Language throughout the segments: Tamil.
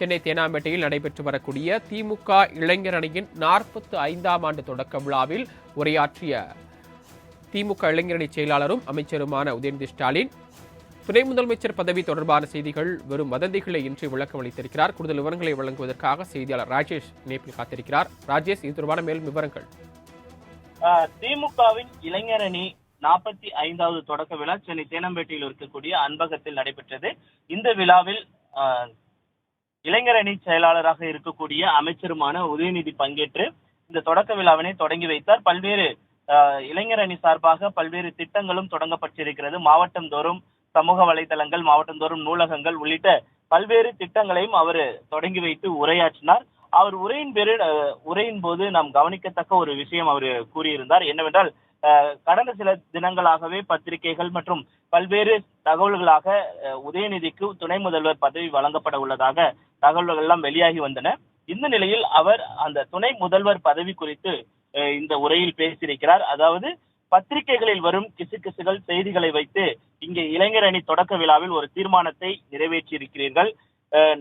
சென்னை தேனாம்பேட்டையில் நடைபெற்று வரக்கூடிய திமுக இளைஞர் அணியின் 45ஆம் ஆண்டு தொடக்க விழாவில் உரையாற்றிய திமுக இளைஞரணி செயலாளரும் அமைச்சருமான உதயநிதி ஸ்டாலின் துணை முதலமைச்சர் பதவி தொடர்பான செய்திகள் வெறும் வதந்திகளை இன்றி விளக்கம் அளித்திருக்கிறார். கூடுதல் விவரங்களை வழங்குவதற்காக செய்தியாளர் ராஜேஷ் இணைப்பில் காத்திருக்கிறார். ராஜேஷ், இது தொடர்பான மேலும் விவரங்கள். திமுகவின் இளைஞரணி 45வது தொடக்க விழா சென்னை தேனாம்பேட்டையில் இருக்கக்கூடிய அன்பகத்தில் நடைபெற்றது. இந்த விழாவில் இளைஞரணி செயலாளராக இருக்கக்கூடிய அமைச்சருமான உதயநிதி பங்கேற்று இந்த தொடக்க விழாவினை தொடங்கி வைத்தார். பல்வேறு இளைஞரணி சார்பாக பல்வேறு திட்டங்களும் தொடங்கப்பட்டிருக்கிறது. மாவட்டம் தோறும் சமூக வலைதளங்கள், மாவட்டம் தோறும் நூலகங்கள் உள்ளிட்ட பல்வேறு திட்டங்களையும் அவர் தொடங்கி வைத்து உரையாற்றினார். அவர் உரையின் போது நாம் கவனிக்கத்தக்க ஒரு விஷயம் அவர் கூறியிருந்தார். என்னவென்றால், கடந்த சில தினங்களாகவே பத்திரிகைகள் மற்றும் பல்வேறு தகவல்களாக உதயநிதிக்கு துணை முதல்வர் பதவி வழங்கப்பட உள்ளதாக தகவல்கள் எல்லாம் வெளியாகி வந்தன. இந்த நிலையில் அவர் அந்த துணை முதல்வர் பதவி குறித்து இந்த உரையில் பேசியிருக்கிறார். அதாவது, பத்திரிகைகளில் வரும் கிசுகிசுகள் செய்திகளை வைத்து இங்கே இளைஞர் அணி தொடக்க விழாவில் ஒரு தீர்மானத்தை நிறைவேற்றி இருக்கிறீர்கள்.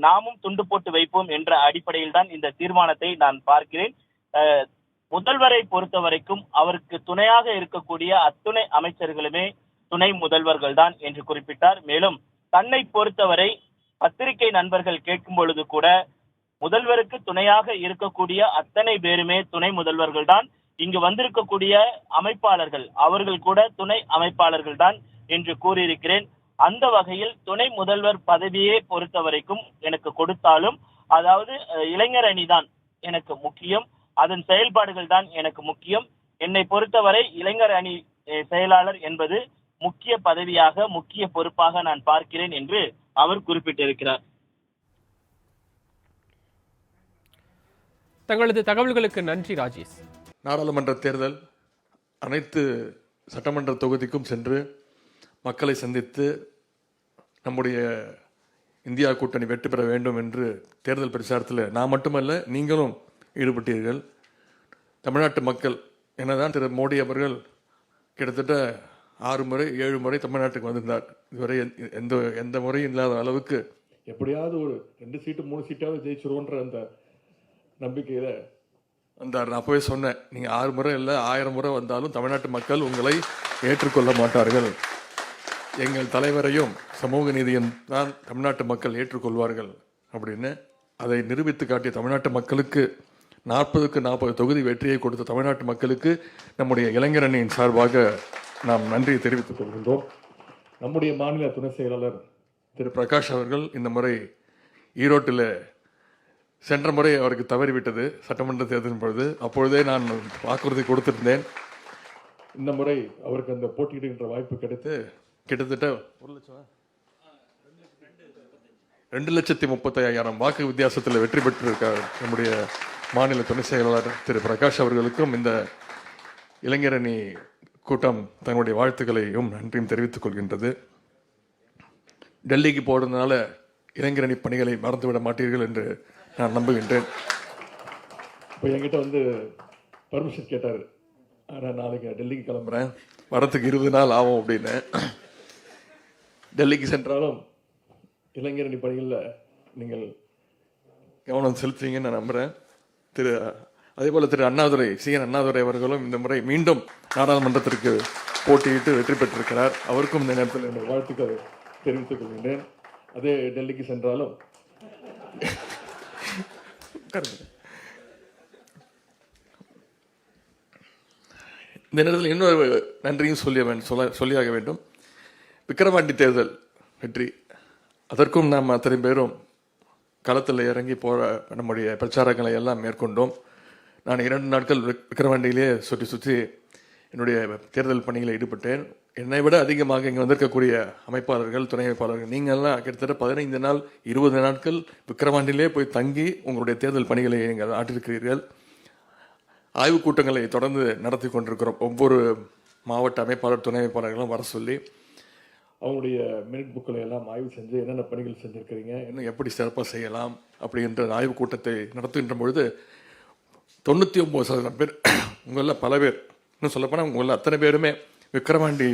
நாமும் துண்டு போட்டு வைப்போம் என்ற அடிப்படையில் தான் இந்த தீர்மானத்தை நான் பார்க்கிறேன். முதல்வரை பொறுத்த வரைக்கும் அவருக்கு துணையாக இருக்கக்கூடிய அத்துணை அமைச்சர்களுமே துணை முதல்வர்கள் தான் என்று குறிப்பிட்டார். மேலும் தன்னை பொறுத்தவரை பத்திரிகை நண்பர்கள் கேட்கும் பொழுது கூட முதல்வருக்கு துணையாக இருக்கக்கூடிய அத்தனை பேருமே துணை முதல்வர்கள் தான். இங்கு வந்திருக்கக்கூடிய அமைப்பாளர்கள் அவர்கள் கூட துணை அமைப்பாளர்கள் தான் என்று கூறியிருக்கிறேன். அந்த வகையில் துணை முதல்வர் பதவியை பொறுத்த வரைக்கும் எனக்கு கொடுத்தாலும், அதாவது இளைஞர் அணி தான் எனக்கு முக்கியம், அதன் செயல்பாடுகள் தான் எனக்கு முக்கியம். என்னை பொறுத்தவரை இளைஞர் அணி செயலாளர் என்பது முக்கிய பதவியாக, முக்கிய பொறுப்பாக நான் பார்க்கிறேன் என்று அவர் குறிப்பிட்டிருக்கிறார். தங்களது தகவல்களுக்கு நன்றி ராஜேஷ். நாடாளுமன்ற தேர்தல் அனைத்து சட்டமன்ற தொகுதிக்கும் சென்று மக்களை சந்தித்து நம்முடைய இந்தியா கூட்டணி வெற்றி பெற வேண்டும் என்று தேர்தல் பிரச்சாரத்தில் நான் மட்டுமல்ல, நீங்களும் ஈடுபட்டீர்கள். தமிழ்நாட்டு மக்கள் என்னதான் திரு மோடி அவர்கள் கிட்டத்தட்ட 6 முறை 7 முறை தமிழ்நாட்டுக்கு வந்திருந்தார். இதுவரை எந்த முறையும் இல்லாத அளவுக்கு எப்படியாவது ஒரு 2 சீட்டு 3 சீட்டாவது ஜெயிச்சிருவோன்ற அந்த நம்பிக்கையில் வந்தார். நான் அப்போவே சொன்னேன், நீங்கள் 6 முறை இல்லை 1000 முறை வந்தாலும் தமிழ்நாட்டு மக்கள் உங்களை ஏற்றுக்கொள்ள மாட்டார்கள். எங்கள் தலைவரையும் சமூக நீதியும் தான் தமிழ்நாட்டு மக்கள் ஏற்றுக்கொள்வார்கள் அப்படின்னு அதை நிரூபித்து காட்டிய தமிழ்நாட்டு மக்களுக்கு 40க்கு 40 தொகுதி வெற்றியை கொடுத்த தமிழ்நாட்டு மக்களுக்கு நம்முடைய இளைஞர் அணியின் சார்பாக நாம் நன்றியை தெரிவித்துக் கொள்கின்றோம். நம்முடைய மாநில துணை செயலாளர் திரு பிரகாஷ் அவர்கள் இந்த முறை ஈரோட்டில் சென்ற முறை அவருக்கு தவறிவிட்டது சட்டமன்ற தேர்தலின் பொழுது. அப்பொழுதே நான் வாக்குறுதி கொடுத்திருந்தேன். இந்த முறை அவருக்கு அந்த போட்டியிடுகின்ற வாய்ப்பு கிடைத்து கிட்டத்தட்ட 2,35,000 வாக்கு வித்தியாசத்தில் வெற்றி பெற்றிருக்கார் நம்முடைய மாநில துணை செயலாளர் திரு பிரகாஷ் அவர்களுக்கும் இந்த இளைஞர் அணி கூட்டம் தன்னுடைய வாழ்த்துக்களையும் நன்றியும் தெரிவித்துக் கொள்கின்றது. டெல்லிக்கு போடுறதுனால இளைஞர் அணி பணிகளை மறந்துவிட மாட்டீர்கள் என்று நான் நம்புகின்றேன். இப்போ என்கிட்ட பர்மிஷன் கேட்டார், ஆனால் நாளைக்கு டெல்லிக்கு கிளம்புறேன், வரத்துக்கு 20 நாள் ஆகும் அப்படின்னு. டெல்லிக்கு சென்றாலும் இளைஞர் அணி பணிகளில் நீங்கள் கவனம் செலுத்துவீங்கன்னு நான் நம்புகிறேன். அதே போல் திரு அண்ணாதுரை, CN அண்ணாதுரை அவர்களும் இந்த முறை மீண்டும் நாடாளுமன்றத்திற்கு போட்டியிட்டு வெற்றி பெற்றிருக்கிறார். அவருக்கும் இந்த நேரத்தில் என்னுடைய வாழ்த்துக்களை தெரிவித்துக் கொள்கின்றேன். அதே டெல்லிக்கு சென்றாலும் இந்த நேரத்தில் இன்னொரு நன்றியும் சொல்லியாக வேண்டும். விக்கிரவாண்டி தேர்தல் வெற்றி, அதற்கும் நாம் அத்தனை பேரும் களத்தில் இறங்கி நம்முடைய பிரச்சாரங்களை எல்லாம் மேற்கொண்டோம். நான் 2 நாட்கள் விக்கிரவாண்டியிலே சுற்றி என்னுடைய தேர்தல் பணிகளை ஈடுபட்டேன். என்னை விட அதிகமாக இங்கே வந்திருக்கக்கூடிய அமைப்பாளர்கள், துணை அமைப்பாளர்கள், நீங்கள்லாம் கிட்டத்தட்ட 15 நாள் 20 நாட்கள் விக்கிரவாண்டியிலே போய் தங்கி உங்களுடைய தேர்தல் பணிகளை நீங்கள் ஆற்றிருக்கிறீர்கள். ஆய்வுக் கூட்டங்களை தொடர்ந்து நடத்தி கொண்டிருக்கிறோம். ஒவ்வொரு மாவட்ட அமைப்பாளர், துணை அமைப்பாளர்களும் வர சொல்லி அவங்களுடைய மினிட் புக்களை எல்லாம் ஆய்வு செஞ்சு என்னென்ன பணிகள் செஞ்சுருக்கிறீங்க, இன்னும் எப்படி சிறப்பாக செய்யலாம் அப்படின்ற ஆய்வுக் கூட்டத்தை நடத்துகின்ற பொழுது 99% பேர், உங்களில் பல பேர், இன்னும் சொல்லப்போனால் உங்களில் அத்தனை பேருமே விக்கிரவாண்டி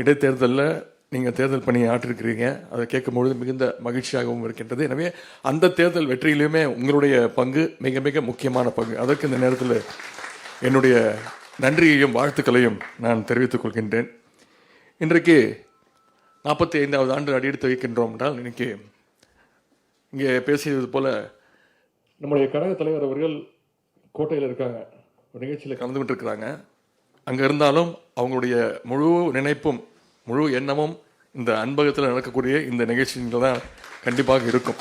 இடைத்தேர்தலில் நீங்கள் தேர்தல் பணியை ஆற்றிருக்கிறீங்க. அதை கேட்கும்பொழுது மிகுந்த மகிழ்ச்சியாகவும் இருக்கின்றது. எனவே அந்த தேர்தல் வெற்றியிலுமே உங்களுடைய பங்கு மிக மிக முக்கியமான பங்கு. அதற்கு இந்த நேரத்தில் என்னுடைய நன்றியையும் வாழ்த்துக்களையும் நான் தெரிவித்துக் கொள்கின்றேன். இன்றைக்கு 45வது ஆண்டு அடியெடுத்து வைக்கின்றோம் என்றால், இன்னைக்கு இங்கே பேசியது போல நம்முடைய கழக தலைவர் அவர்கள் கோட்டையில் இருக்காங்க, ஒரு நிகழ்ச்சியில் கலந்துகிட்டு இருக்கிறாங்க. அங்கே இருந்தாலும் அவங்களுடைய முழு நினைப்பும் முழு எண்ணமும் இந்த அன்பகத்தில் நடக்கக்கூடிய இந்த நிகழ்ச்சிகள் தான் கண்டிப்பாக இருக்கும்.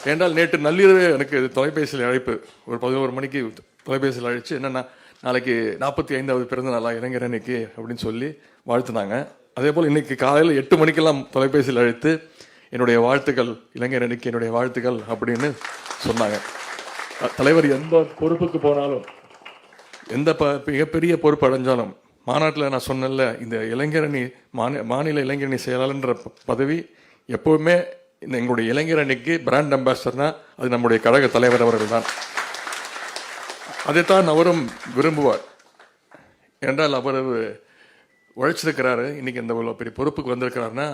ஏனென்றால் நேற்று நள்ளிரவு எனக்கு தொலைபேசியில் அழைப்பு, ஒரு 11 மணிக்கு தொலைபேசியில் அழைச்சு, என்னென்னா நாளைக்கு 45வது பிறந்த நாளா இளைஞர் அன்னைக்கு அப்படின்னு சொல்லி வாழ்த்துனாங்க. அதே போல் இன்னைக்கு காலையில் 8 மணிக்கெல்லாம் தொலைபேசியில் அழைத்து என்னுடைய வாழ்த்துக்கள், இளைஞர் அன்னைக்கு என்னுடைய வாழ்த்துக்கள் அப்படின்னு சொன்னாங்க. தலைவர் எந்த பொறுப்புக்கு போனாலும், எந்த மிகப்பெரிய பொறுப்பு அடைஞ்சாலும், மாநாட்டில் நான் சொன்னல, இந்த இளைஞரணி மாநில இளைஞரணி செயலாளர்ன்ற பதவி எப்போவுமே இந்த எங்களுடைய இளைஞரணிக்கு பிராண்ட் அம்பாசிடர்னா அது நம்முடைய கழக தலைவர் அவர்கள் தான். அதைத்தான் அவரும் விரும்புவார். என்றால் அவர் உழைச்சிருக்கிறாரு. இன்னைக்கு இந்த இவ்வளோ பெரிய பொறுப்புக்கு வந்திருக்கிறாருன்னா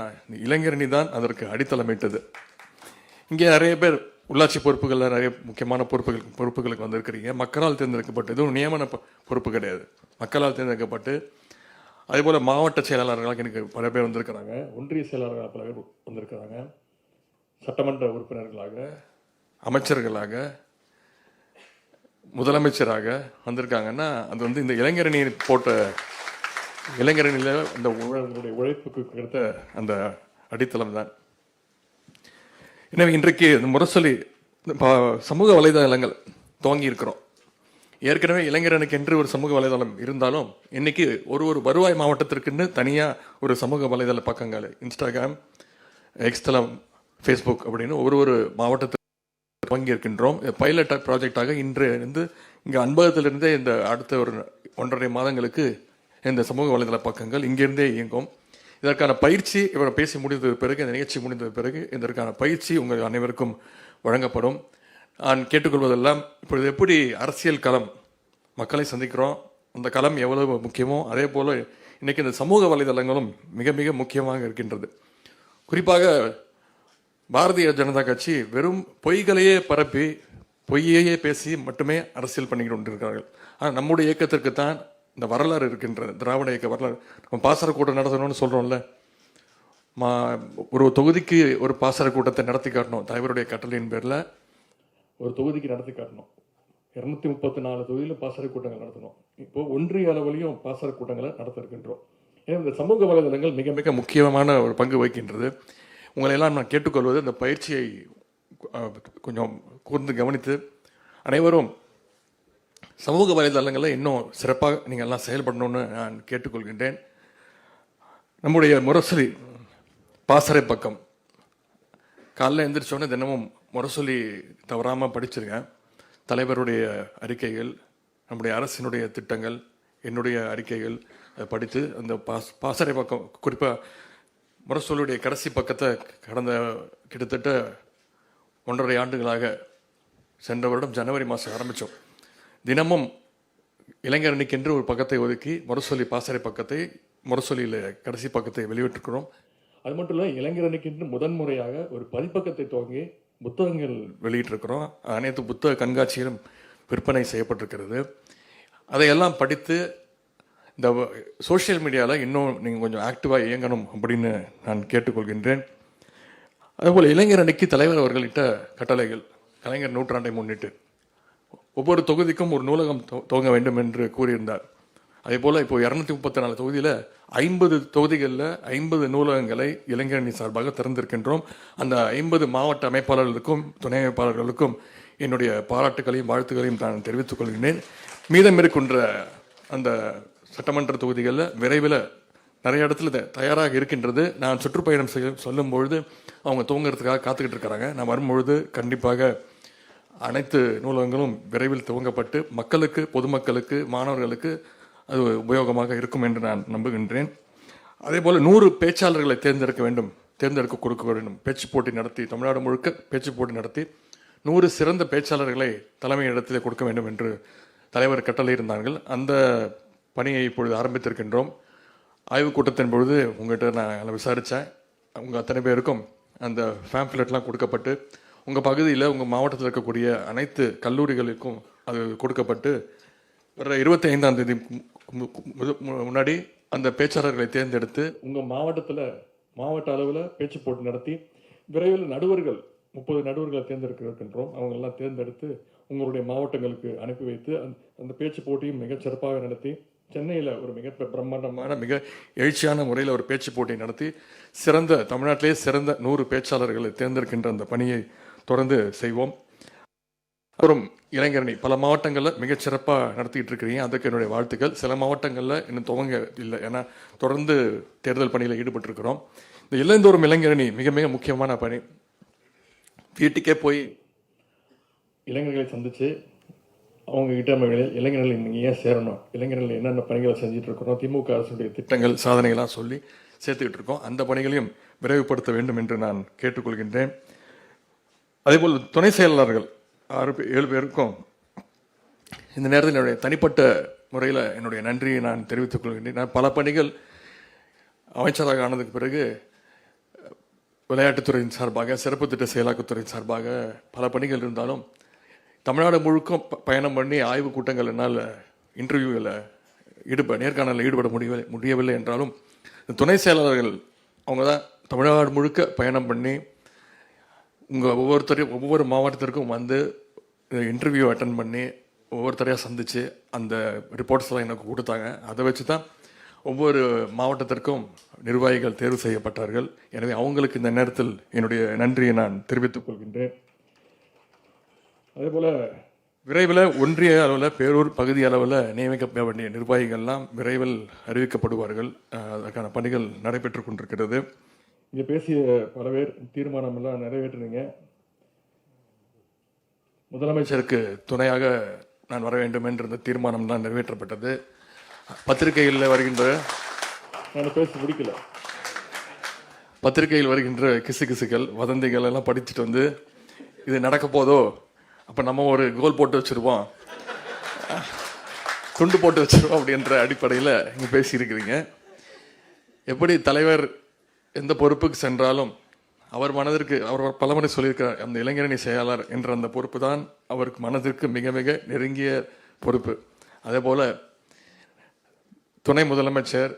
இளைஞரணி தான் அதற்கு அடித்தளமிட்டது. இங்கே நிறைய பேர் உள்ளாட்சி பொறுப்புகளில் நிறைய முக்கியமான பொறுப்புகளுக்கு வந்திருக்கிறீங்க. மக்களால் தேர்ந்தெடுக்கப்பட்டு, இதுவும் நியமன பொறுப்பு கிடையாது, மக்களால் தேர்ந்தெடுக்கப்பட்டு. அதேபோல் மாவட்ட செயலாளர்களாக எனக்கு பல பேர் வந்திருக்கிறாங்க, ஒன்றிய செயலாளர்களாக பல பேர் வந்திருக்கிறாங்க, சட்டமன்ற உறுப்பினர்களாக, அமைச்சர்களாக, முதலமைச்சராக வந்திருக்காங்கன்னா அது வந்து இந்த இளைஞரணி போட்ட இளைஞரணியில் அந்த உங்களுடைய உழைப்புக்கு கிடைத்த அந்த அடித்தளம் தான். எனவே இன்றைக்கு இந்த முரசொலி சமூக வலைதளங்கள் துவங்கி இருக்கிறோம். ஏற்கனவே இளைஞரனுக்கு என்று ஒரு சமூக வலைதளம் இருந்தாலும் இன்னைக்கு ஒரு வருவாய் மாவட்டத்திற்குன்னு தனியாக ஒரு சமூக வலைதள பக்கங்கள், இன்ஸ்டாகிராம், எக்ஸ்தலம், ஃபேஸ்புக் அப்படின்னு ஒரு மாவட்டத்தில் துவங்கி இருக்கின்றோம். பைலட் ப்ராஜெக்டாக இன்று இங்கே அன்பகத்திலிருந்தே இந்த அடுத்த ஒரு 1.5 மாதங்களுக்கு இந்த சமூக வலைதள பக்கங்கள் இங்கிருந்தே இயங்கும். இதற்கான பயிற்சி இவரை பேசி முடிந்த பிறகு, இந்த நிகழ்ச்சி முடிந்த பிறகு இதற்கான பயிற்சி உங்கள் அனைவருக்கும் வழங்கப்படும். நான் கேட்டுக்கொள்வதெல்லாம், இப்பொழுது எப்படி அரசியல் களம் மக்களை சந்திக்கிறோம், அந்த களம் எவ்வளவு முக்கியமோ அதே போல் இன்றைக்கி இந்த சமூக வலைதளங்களும் மிக மிக முக்கியமாக இருக்கின்றது. குறிப்பாக பாரதிய ஜனதா கட்சி வெறும் பொய்களையே பரப்பி, பொய்யையே பேசி மட்டுமே அரசியல் பண்ணிக்கிட்டு கொண்டிருக்கிறார்கள். ஆனால் நம்முடைய இயக்கத்திற்கு தான் இந்த வரலாறு இருக்கின்றது, திராவிட இயக்க வரலாறு. நம்ம பாசற கூட்டம் நடத்தணும்னு சொல்கிறோம்ல, ஒரு தொகுதிக்கு ஒரு பாசற கூட்டத்தை நடத்தி காட்டணும். தலைவருடைய கட்டளையின் பேரில் ஒரு தொகுதிக்கு நடத்தி காட்டணும். 234 தொகுதியில் பாசறை கூட்டங்கள் நடத்தணும். இப்போ ஒன்றிய அளவிலையும் பாசறை கூட்டங்களை நடத்த இருக்கின்றோம். ஏன்னா இந்த சமூக வலைதளங்கள் மிக மிக முக்கியமான ஒரு பங்கு வகிக்கின்றது. உங்களையெல்லாம் நான் கேட்டுக்கொள்வது, இந்த பயிற்சியை கொஞ்சம் கூர்ந்து கவனித்து அனைவரும் சமூக வலைதளங்களில் இன்னும் சிறப்பாக நீங்கள் எல்லாம் செயல்படணும்னு நான் கேட்டுக்கொள்கின்றேன். நம்முடைய முரசொலி பாசறை பக்கம் காலைல எழுந்திரிச்சோன்னே தினமும் முரசொலி தவறாமல் படிச்சிருக்கேன். தலைவருடைய அறிக்கைகள், நம்முடைய அரசினுடைய திட்டங்கள், என்னுடைய அறிக்கைகள் அதை படித்து அந்த பாசறை பக்கம், குறிப்பாக முரசொலியுடைய கடைசி பக்கத்தை கடந்த கிட்டத்தட்ட 1.5 ஆண்டுகளாக, சென்ற வருடம் ஜனவரி மாதம் ஆரம்பித்தோம். தினமும் இளைஞரணிக்கென்று ஒரு பக்கத்தை ஒதுக்கி முரசொலி பாசறை பக்கத்தை, முரசொலியில் கடைசி பக்கத்தை வெளியிட்டிருக்கிறோம். அது மட்டும் இல்லை, இளைஞரணிக்கென்று முதன்முறையாக ஒரு பதிப்பக்கத்தை துவங்கி புத்தகங்கள் வெளியிட்டிருக்கிறோம். அனைத்து புத்தக கண்காட்சியிலும் விற்பனை செய்யப்பட்டிருக்கிறது. அதையெல்லாம் படித்து இந்த சோஷியல் மீடியாவில் இன்னும் நீங்கள் கொஞ்சம் ஆக்டிவாக இயங்கணும் அப்படின்னு நான் கேட்டுக்கொள்கின்றேன். அதுபோல் இளைஞர் அணிக்கு தலைவர் அவர்களிட்ட கட்டளைகள், கலைஞர் நூற்றாண்டை முன்னிட்டு ஒவ்வொரு தொகுதிக்கும் ஒரு நூலகம் துவங்க வேண்டும் என்று கூறியிருந்தார். அதே போல் இப்போ 234 தொகுதியில் 50 தொகுதிகளில் 50 நூலகங்களை இளைஞரணி சார்பாக திறந்திருக்கின்றோம். அந்த 50 மாவட்ட அமைப்பாளர்களுக்கும் துணை அமைப்பாளர்களுக்கும் என்னுடைய பாராட்டுகளையும் வாழ்த்துக்களையும் நான் தெரிவித்துக் கொள்கிறேன். மீதம் இருக்கின்ற அந்த சட்டமன்ற தொகுதிகளில் விரைவில் நிறைய இடத்துல தயாராக இருக்கின்றது. நான் சுற்றுப்பயணம் சொல்லும்பொழுது அவங்க துவங்கிறதுக்காக காத்துக்கிட்டு இருக்கிறாங்க. நான் வரும்பொழுது கண்டிப்பாக அனைத்து நூலகங்களும் விரைவில் துவங்கப்பட்டு மக்களுக்கு, பொதுமக்களுக்கு, மாணவர்களுக்கு அது உபயோகமாக இருக்கும் என்று நான் நம்புகின்றேன். அதே போல் 100 பேச்சாளர்களை தேர்ந்தெடுக்க கொடுக்க வேண்டும். பேச்சு போட்டி நடத்தி, தமிழ்நாடு முழுக்க பேச்சு போட்டி நடத்தி 100 சிறந்த பேச்சாளர்களை தலைமை இடத்திலே கொடுக்க வேண்டும் என்று தலைவர் கட்டளை இருந்தார்கள். அந்த பணியை இப்பொழுது ஆரம்பித்திருக்கின்றோம். ஆய்வுக் கூட்டத்தின் பொழுது உங்கள்கிட்ட நான் விசாரித்தேன். உங்கள் அத்தனை பேருக்கும் அந்த ஃபேம்ப்ளெட்லாம் கொடுக்கப்பட்டு உங்கள் பகுதியில் உங்கள் மாவட்டத்தில் இருக்கக்கூடிய அனைத்து கல்லூரிகளுக்கும் அது கொடுக்கப்பட்டு வர 25ஆம் தேதி முன்னாடி அந்த பேச்சாளர்களை தேர்ந்தெடுத்து உங்கள் மாவட்ட அளவில் பேச்சு போட்டி நடத்தி விரைவில் நடுவர்கள் 30 நடுவர்களை தேர்ந்தெடுக்கின்றோம். அவங்களெல்லாம் தேர்ந்தெடுத்து உங்களுடைய மாவட்டங்களுக்கு அனுப்பி வைத்து அந்த பேச்சு போட்டியும் மிகச் சிறப்பாக நடத்தி சென்னையில் ஒரு மிக பிரம்மாண்டமான மிக எழுச்சியான முறையில் ஒரு பேச்சு போட்டி நடத்தி தமிழ்நாட்டிலே சிறந்த 100 பேச்சாளர்களை தேர்ந்தெடுக்கின்ற அந்த பணியை தொடர்ந்து செய்வோம். அப்புறம் இளைஞரணி பல மாவட்டங்களில் மிகச் சிறப்பாக நடத்திட்டு இருக்கிறீங்க, அதுக்கு என்னுடைய வாழ்த்துக்கள். சில மாவட்டங்களில் இன்னும் துவங்க இல்லை, ஏன்னா தொடர்ந்து தேர்தல் பணியில் ஈடுபட்டிருக்கிறோம். இந்த இல்லந்தோறும் இளைஞரணி மிக மிக முக்கியமான பணி. வீட்டுக்கே போய் இளைஞர்களை சந்தித்து அவங்ககிட்ட இளைஞர்கள் நீங்கள் ஏன் சேரணும், இளைஞர்கள் என்னென்ன பணிகளை செஞ்சுட்டு இருக்கிறோம், திமுக அரசுடைய திட்டங்கள் சாதனைகளாக சொல்லி சேர்த்துக்கிட்டு இருக்கோம். அந்த பணிகளையும் விரைவுபடுத்த வேண்டும் என்று நான் கேட்டுக்கொள்கின்றேன். அதேபோல் துணை செயலாளர்கள் 7 பேருக்கும் இந்த நேரத்தில் என்னுடைய தனிப்பட்ட முறையில் என்னுடைய நன்றியை நான் தெரிவித்துக் கொள்கின்றேன். நான் பல பணிகள் அமைச்சராக ஆனதுக்கு பிறகு விளையாட்டுத்துறையின் சார்பாக, சிறப்பு திட்ட செயலாக்கத்துறையின் சார்பாக பல பணிகள் இருந்தாலும் தமிழ்நாடு முழுக்க பயணம் பண்ணி ஆய்வுக் கூட்டங்கள் என்னால் இன்டர்வியூவில் நேர்காணலில் ஈடுபட முடியவில்லை என்றாலும் துணை செயலாளர்கள் அவங்க தான் தமிழ்நாடு முழுக்க பயணம் பண்ணி ஒவ்வொரு மாவட்டத்திற்கும் வந்து இன்டர்வியூ அட்டன் பண்ணி ஒவ்வொருத்தரையாக சந்தித்து அந்த ரிப்போர்ட்ஸ்லாம் எனக்கு கொடுத்தாங்க. அதை வச்சு தான் ஒவ்வொரு மாவட்டத்திற்கும் நிர்வாகிகள் தேர்வு செய்யப்பட்டார்கள். எனவே அவங்களுக்கு இந்த நேரத்தில் என்னுடைய நன்றியை நான் தெரிவித்துக் கொள்கின்றேன். அதேபோல் விரைவில் ஒன்றிய அளவில், பேரூர் பகுதி அளவில் நியமிக்கப்பட வேண்டிய நிர்வாகிகள்லாம் விரைவில் அறிவிக்கப்படுவார்கள். அதற்கான பணிகள் நடைபெற்று கொண்டிருக்கிறது. இங்கே பேசிய பல பேர் தீர்மானமெல்லாம் நிறைவேற்றினீங்க. முதலமைச்சருக்கு துணையாக நான் வர வேண்டும் என்ற இந்த தீர்மானம்லாம் நிறைவேற்றப்பட்டது. பத்திரிகைகளில் வருகின்ற நான் பேசி முடிக்கல, பத்திரிகையில் வருகின்ற கிசுகிசுகள் வதந்திகள் எல்லாம் படிச்சுட்டு வந்து இது நடக்க போதோ, அப்போ நம்ம ஒரு கோல் போட்டு வச்சுருவோம், துண்டு போட்டு வச்சுருவோம் அப்படின்ற அடிப்படையில் இங்கே பேசியிருக்கிறீங்க. எப்படி தலைவர் எந்த பொறுப்புக்கு சென்றாலும் அவர் பலமுறை சொல்லியிருக்கிறார், அந்த இளைஞரணி செயலாளர் என்ற அந்த பொறுப்பு தான் அவருக்கு மனதிற்கு மிக மிக நெருங்கிய பொறுப்பு. அதே போல் துணை முதலமைச்சர்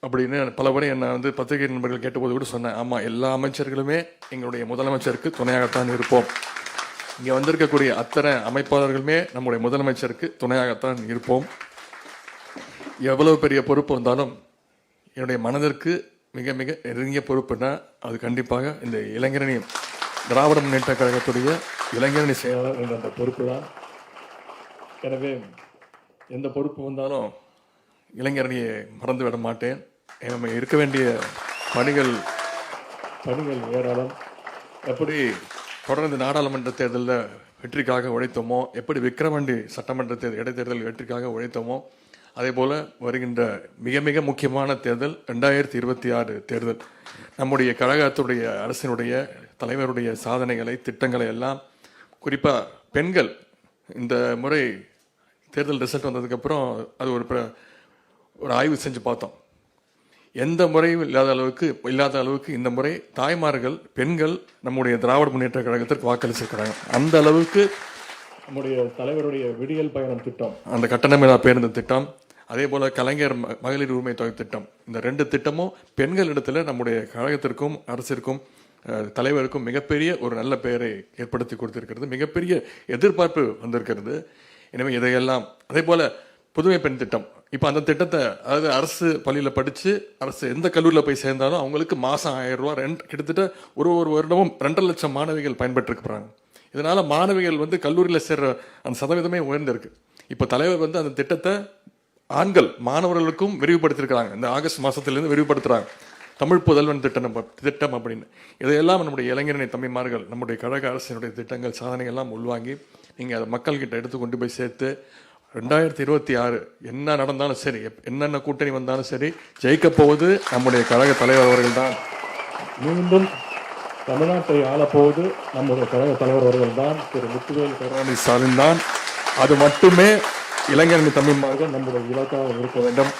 அப்படின்னு பல முறை என்னை வந்து பத்திரிகை நண்பர்கள் கேட்டபோது கூட சொன்னேன், ஆமாம் எல்லா அமைச்சர்களுமே எங்களுடைய முதலமைச்சருக்கு துணையாகத்தான் இருப்போம். இங்கே வந்திருக்கக்கூடிய அத்தனை அமைப்பாளர்களுமே நம்முடைய முதலமைச்சருக்கு துணையாகத்தான் இருப்போம். எவ்வளவு பெரிய பொறுப்பு வந்தாலும் என்னுடைய மனதிற்கு மிக மிக நெருங்கிய பொறுப்புனா அது கண்டிப்பாக இந்த இளைஞரணி, திராவிட முன்னேற்ற கழகத்துடைய இளைஞரணி செயலாளர் என்ற அந்த பொறுப்பு தான். எனவே எந்த பொறுப்பு வந்தாலும் இளைஞரணியை மறந்துவிட மாட்டேன். நம்ம இருக்க வேண்டிய பணிகள் ஏராளம். எப்படி தொடர்ந்து நாடாளுமன்ற தேர்தலில் வெற்றிக்காக உழைத்தோமோ, எப்படி விக்கிரவாண்டி சட்டமன்ற இடைத்தேர்தல் வெற்றிக்காக உழைத்தோமோ, அதே போல் வருகின்ற மிக மிக முக்கியமான தேர்தல் 2026 தேர்தல் நம்முடைய கழகத்துடைய அரசினுடைய தலைவருடைய சாதனைகளை, திட்டங்களை எல்லாம், குறிப்பாக பெண்கள், இந்த முறை தேர்தல் ரிசல்ட் வந்ததுக்கப்புறம் அது ஒரு ஆய்வு செஞ்சு பார்த்தோம். எந்த முறையும் இல்லாத அளவுக்கு இந்த முறை தாய்மார்கள், பெண்கள் நம்முடைய திராவிட முன்னேற்ற கழகத்திற்கு வாக்களிச்சிருக்கிறாங்க. அந்த அளவுக்கு நம்முடைய தலைவருடைய விடியல் பயணம் திட்டம், அந்த கட்டணமில்லா பேருந்து திட்டம், அதே போல் கலைஞர் மகளிர் உரிமை தொகை திட்டம், இந்த 2 திட்டமும் பெண்களிடத்தில் நம்முடைய கழகத்திற்கும் அரசிற்கும் தலைவருக்கும் மிகப்பெரிய ஒரு நல்ல பெயரை ஏற்படுத்தி கொடுத்திருக்கிறது. மிகப்பெரிய எதிர்பார்ப்பு வந்திருக்கிறது. எனவே இதையெல்லாம், அதே போல் புதுமை பெண் திட்டம், இப்போ அந்த திட்டத்தை, அதாவது அரசு பள்ளியில் படித்து அரசு எந்த கல்லூரியில் போய் சேர்ந்தாலும் அவங்களுக்கு மாதம் 1000 ரூபா கிட்டத்தட்ட ஒரு வருடமும் 2.5 லட்சம் மாணவிகள் பயன்பெற்றிருக்கிறாங்க. இதனால் மாணவிகள் வந்து கல்லூரியில் சேர்ற அந்த சதவீதமே உயர்ந்திருக்கு. இப்போ தலைவர் வந்து அந்த திட்டத்தை ஆண்கள் மாணவர்களுக்கும் விரிவுபடுத்தியிருக்கிறாங்க. இந்த ஆகஸ்ட் மாதத்திலேருந்து விரிவுபடுத்துகிறாங்க, தமிழ் புதல்வன் திட்டம் அப்படின்னு. இதையெல்லாம் நம்முடைய இளைஞரணி தம்பிமார்கள், நம்முடைய கழக அரசினுடைய திட்டங்கள், சாதனைகள்லாம் உள்வாங்கி நீங்கள் அதை மக்கள்கிட்ட எடுத்து கொண்டு போய் சேர்த்து 2026 என்ன நடந்தாலும் சரி, என்னென்ன கூட்டணி வந்தாலும் சரி, ஜெயிக்கப் போவது நம்முடைய கழக தலைவர் அவர்கள் தான். மீண்டும் தமிழ்நாட்டை ஆளப்போவது நம்முடைய கழக தலைவர் அவர்கள் தான், திரு முத்துவேல் கருணாநிதி ஸ்டாலின் தான். அது மட்டுமே இளைஞரணி தமிழ்மார்கள் நம்முடைய இலக்காக இருக்க வேண்டும்.